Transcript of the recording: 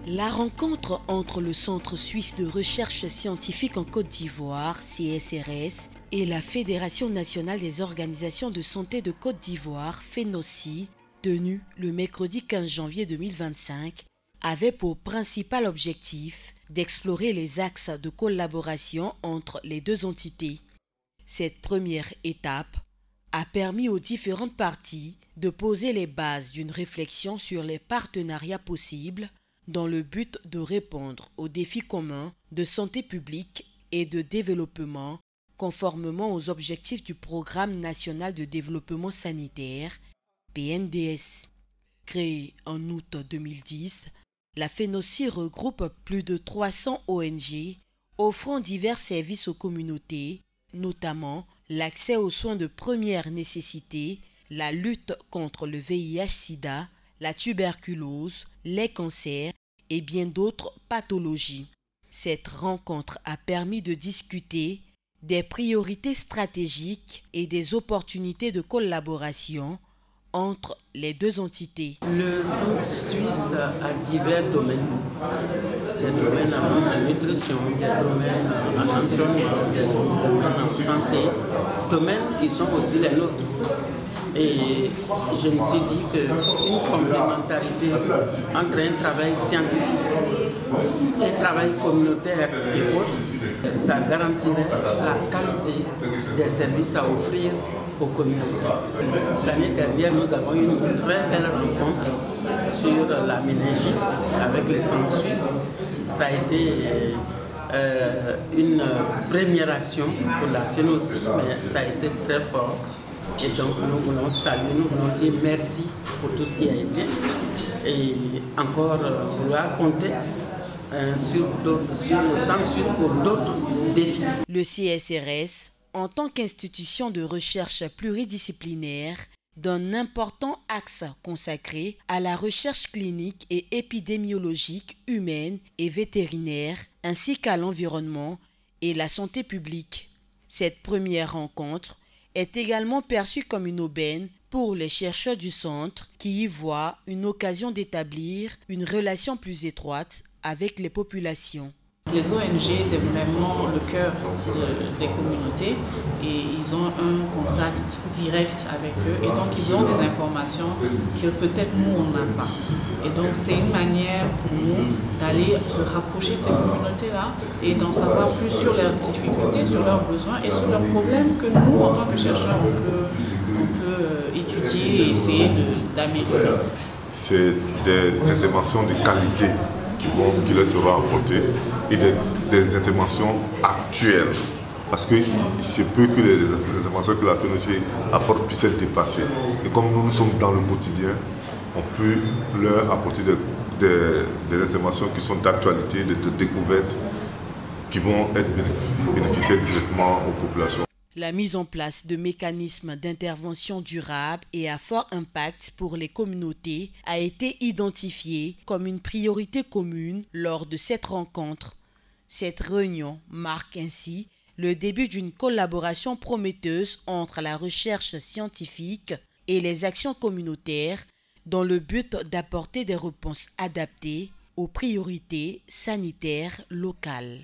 La rencontre entre le Centre suisse de recherche scientifique en Côte d'Ivoire, CSRS, et la Fédération nationale des organisations de santé de Côte d'Ivoire, FENOSI, tenue le mercredi 15 janvier 2025, avait pour principal objectif d'explorer les axes de collaboration entre les deux entités. Cette première étape a permis aux différentes parties de poser les bases d'une réflexion sur les partenariats possibles dans le but de répondre aux défis communs de santé publique et de développement conformément aux objectifs du Programme national de développement sanitaire, PNDS. Créée en août 2010, la FENOSI regroupe plus de 300 ONG offrant divers services aux communautés, notamment l'accès aux soins de première nécessité, la lutte contre le VIH-Sida, la tuberculose, les cancers et bien d'autres pathologies. Cette rencontre a permis de discuter des priorités stratégiques et des opportunités de collaboration entre les deux entités. Le Centre suisse a divers domaines. Des domaines en nutrition, des domaines en environnement, des domaines en santé, domaines qui sont aussi les nôtres. Et je me suis dit qu'une complémentarité entre un travail scientifique, un travail communautaire et autres, ça garantirait la qualité des services à offrir aux communautés. L'année dernière, nous avons eu une très belle rencontre sur la méningite avec les centres suisses. Ça a été une première action pour la FENOSI, mais ça a été très fort. Et donc nous voulons saluer, nous voulons dire merci pour tout ce qui a été et encore vouloir compter sur le centre pour d'autres défis. Le CSRS, en tant qu'institution de recherche pluridisciplinaire, d'un important axe consacré à la recherche clinique et épidémiologique humaine et vétérinaire, ainsi qu'à l'environnement et la santé publique. Cette première rencontre est également perçue comme une aubaine pour les chercheurs du centre qui y voient une occasion d'établir une relation plus étroite avec les populations. Les ONG, c'est vraiment le cœur des communautés et ils ont un contact direct avec eux et donc ils ont des informations que peut-être nous, on n'a pas. Et donc c'est une manière pour nous d'aller se rapprocher de ces communautés-là et d'en savoir plus sur leurs difficultés, sur leurs besoins et sur leurs problèmes que nous, en tant que chercheurs, on peut étudier et essayer d'améliorer. C'est des interventions de qualité qui leur seront apportées et des interventions actuelles. Parce qu'il se peut que les interventions que la FENOSI apporte puissent être dépassées. Et comme nous sommes dans le quotidien, on peut leur apporter des interventions qui sont d'actualité, de découvertes, qui vont être bénéficiaires directement aux populations. La mise en place de mécanismes d'intervention durable et à fort impact pour les communautés a été identifiée comme une priorité commune lors de cette rencontre. Cette réunion marque ainsi le début d'une collaboration prometteuse entre la recherche scientifique et les actions communautaires dans le but d'apporter des réponses adaptées aux priorités sanitaires locales.